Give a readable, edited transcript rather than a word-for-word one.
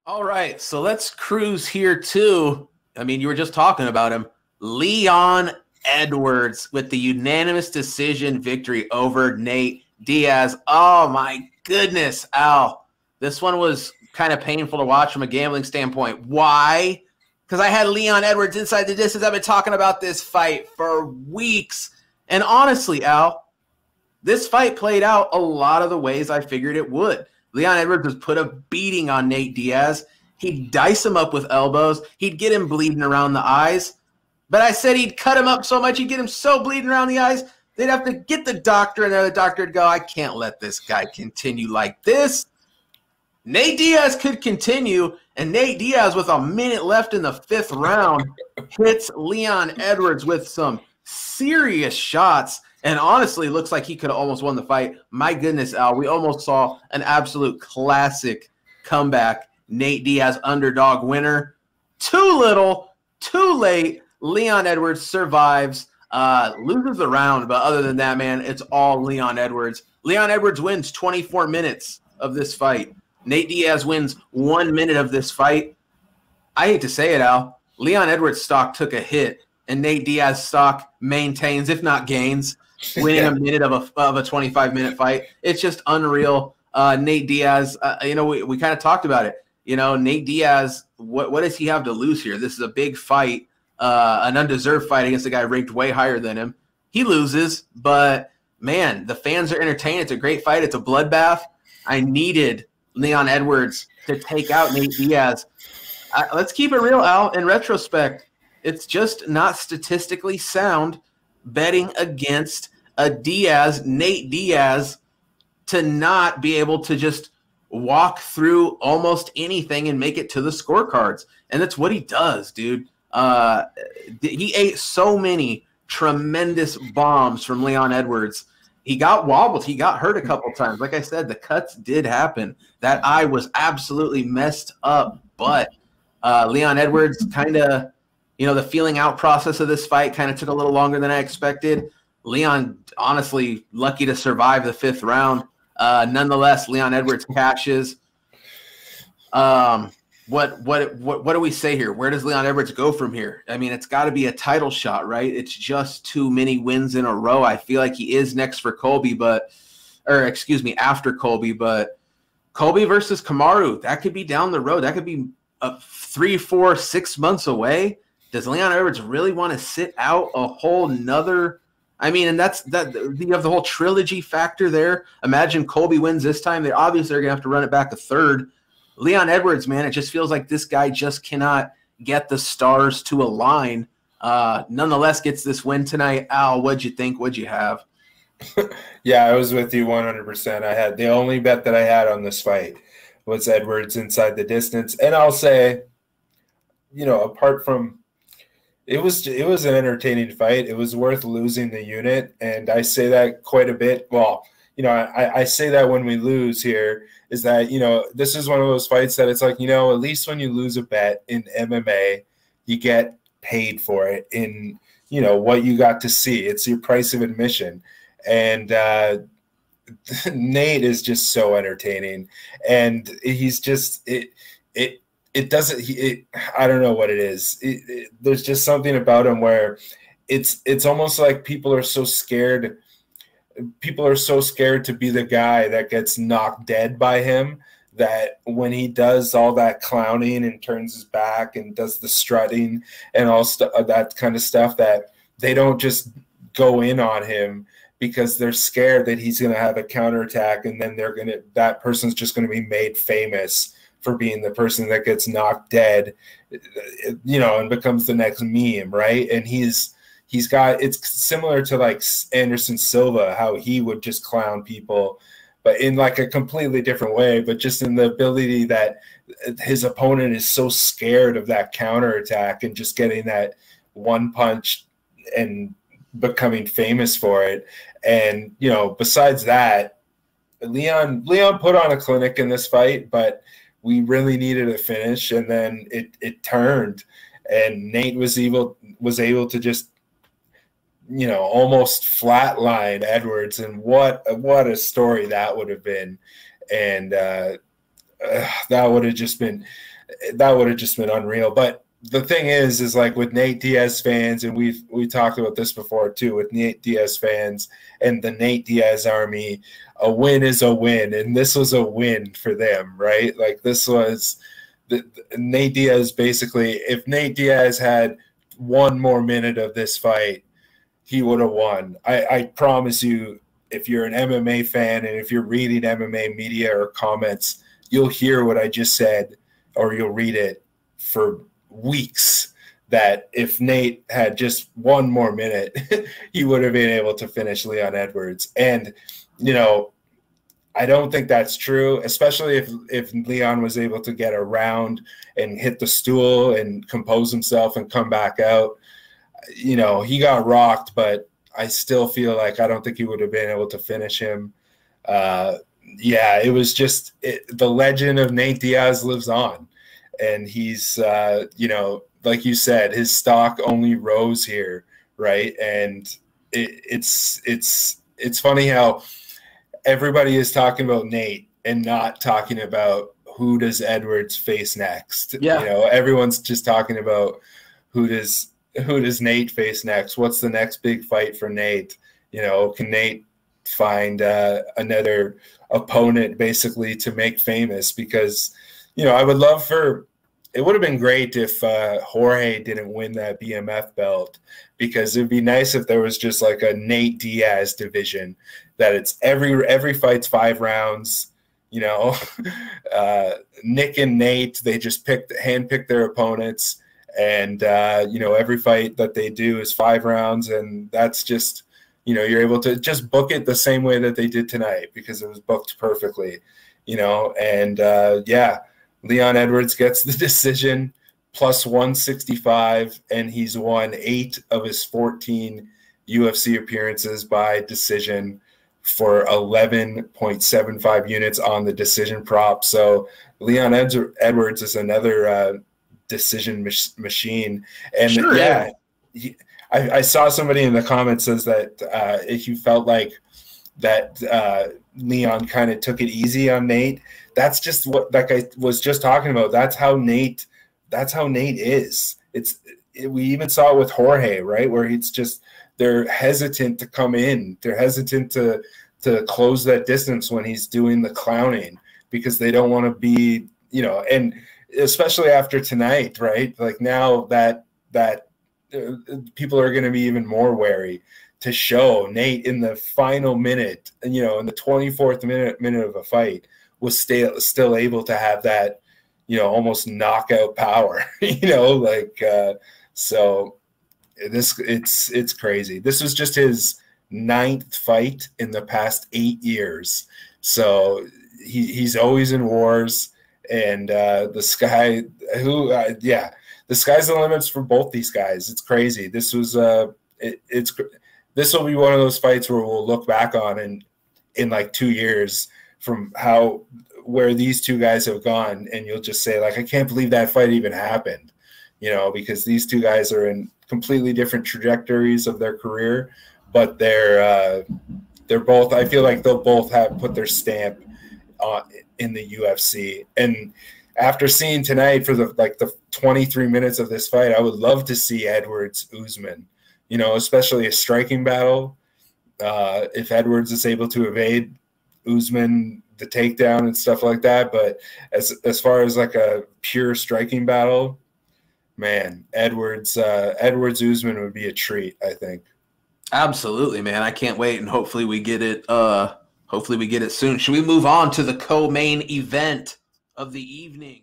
All right, so let's cruise here too. I mean, you were just talking about him. Leon Edwards with the unanimous decision victory over Nate Diaz. Oh my goodness, Al. This one was kind of painful to watch from a gambling standpoint. Why? Because I had Leon Edwards inside the distance. I've been talking about this fight for weeks. And honestly, Al, this fight played out a lot of the ways I figured it would. Leon Edwards was put a beating on Nate Diaz. He'd dice him up with elbows. He'd get him bleeding around the eyes. But I said he'd cut him up so much, he'd get him so bleeding around the eyes, they'd have to get the doctor, and the doctor would go, I can't let this guy continue like this. Nate Diaz could continue, and Nate Diaz, with a minute left in the 5th round, hits Leon Edwards with some serious shots. And honestly, looks like he could have almost won the fight. My goodness, Al, we almost saw an absolute classic comeback. Nate Diaz, underdog winner. Too little, too late. Leon Edwards survives, loses the round. But other than that, man, it's all Leon Edwards. Leon Edwards wins 24 minutes of this fight. Nate Diaz wins 1 minute of this fight. I hate to say it, Al. Leon Edwards' stock took a hit, and Nate Diaz's stock maintains, if not gains, winning a minute of a 25-minute fight. It's just unreal. Nate Diaz, we kind of talked about it. Nate Diaz, what does he have to lose here? This is a big fight, an undeserved fight against a guy ranked way higher than him. He loses, but, man, the fans are entertained. It's a great fight. It's a bloodbath. I needed Leon Edwards to take out Nate Diaz. Let's keep it real, Al. In retrospect, it's just not statistically sound betting against a Nate Diaz, to not be able to just walk through almost anything and make it to the scorecards. And that's what he does, dude. He ate so many tremendous bombs from Leon Edwards. He got wobbled. He got hurt a couple times. Like I said, the cuts did happen. That eye was absolutely messed up. But Leon Edwards kind of, the feeling out process of this fight kind of took a little longer than I expected. Leon, honestly, lucky to survive the 5th round. Nonetheless, Leon Edwards cashes. What do we say here? Where does Leon Edwards go from here? I mean, it's got to be a title shot, right? It's just too many wins in a row. I feel like he is next for Colby, after Colby. But Colby versus Kamaru, that could be down the road. That could be 3, 4, 6 months away. Does Leon Edwards really want to sit out a whole nother? I mean, and you have the whole trilogy factor there. Imagine Colby wins this time. They obviously are going to have to run it back a third. Leon Edwards, man, it just feels like this guy just cannot get the stars to align. Nonetheless, gets this win tonight. Al, what'd you think? What'd you have? Yeah, I was with you 100%. I had the only bet that I had on this fight was Edwards inside the distance. And I'll say, apart from it was an entertaining fight. It was worth losing the unit, and I say that quite a bit. Well, I say that when we lose here is that, this is one of those fights that it's like, at least when you lose a bet in MMA, you get paid for it in, what you got to see. It's your price of admission. And Nate is just so entertaining, and he's just I don't know what it is. There's just something about him where it's almost like people are so scared. People are so scared to be the guy that gets knocked dead by him that when he does all that clowning and turns his back and does the strutting and all that kind of stuff, that they don't just go in on him because they're scared that he's going to have a counterattack, and then that person's just going to be made famous for being the person that gets knocked dead, and becomes the next meme, right? And he's got, it's similar to like Anderson Silva, how he would just clown people, but in like a completely different way, but just in the ability that his opponent is so scared of that counterattack and just getting that one punch and becoming famous for it. And, besides that, Leon put on a clinic in this fight, but we really needed a finish, and then it turned, and Nate was able to just, almost flatline Edwards, and what a story that would have been. And that would have just been unreal. But the thing is like with Nate Diaz fans, and we talked about this before too, with Nate Diaz fans and the Nate Diaz army, a win is a win, and this was a win for them, right? Like this was Nate Diaz basically. If Nate Diaz had one more minute of this fight, he would have won. I promise you, if you're an MMA fan and if you're reading MMA media or comments, you'll hear what I just said, or you'll read it for weeks, that if Nate had just one more minute, he would have been able to finish Leon Edwards. And, you know, I don't think that's true, especially if Leon was able to get around and hit the stool and compose himself and come back out. You know, he got rocked, but I still feel like I don't think he would have been able to finish him. Yeah, it was just the legend of Nate Diaz lives on. And he's, you know, like you said, his stock only rose here, right? And it's funny how everybody is talking about Nate and not talking about who does Edwards face next. Yeah. You know, everyone's just talking about who does Nate face next? What's the next big fight for Nate? You know, can Nate find another opponent basically to make famous? Because, you know, I would love for – it would have been great if Jorge didn't win that BMF belt, because it would be nice if there was just like a Nate Diaz division, that it's every fight's 5 rounds, you know. Nick and Nate, they just handpick their opponents, and, you know, every fight that they do is 5 rounds, and that's just – you know, you're able to just book it the same way that they did tonight, because it was booked perfectly, you know. And, yeah, Leon Edwards gets the decision, plus 165, and he's won 8 of his 14 UFC appearances by decision for 11.75 units on the decision prop. So Leon Edwards is another decision machine. And, sure, yeah, I saw somebody in the comments says that if you felt like that Leon kind of took it easy on Nate. That's just what that guy was just talking about. That's how Nate is. We even saw it with Jorge, right? Where it's just they're hesitant to come in. They're hesitant to close that distance when he's doing the clowning, because they don't want to be, you know, and especially after tonight, right? Like now that people are going to be even more wary to show Nate in the final minute, and, you know, in the 24th minute of a fight, was still able to have that, you know, almost knockout power, you know, like, so it's crazy. This was just his 9th fight in the past 8 years. So he's always in wars, and the sky's the limits for both these guys. It's crazy. This was this will be one of those fights where we'll look back on in like 2 years from where these two guys have gone, and you'll just say, like, I can't believe that fight even happened, you know, because these two guys are in completely different trajectories of their career, but they're both, I feel like they'll both have put their stamp in the UFC. And after seeing tonight for the 23 minutes of this fight, I would love to see Edwards Usman, you know, especially a striking battle. If Edwards is able to evade Usman, the takedown and stuff like that. But as far as like a pure striking battle, man, Edwards Usman would be a treat, I think. Absolutely, man. I can't wait, and hopefully we get it. Hopefully we get it soon. Should we move on to the co-main event of the evening?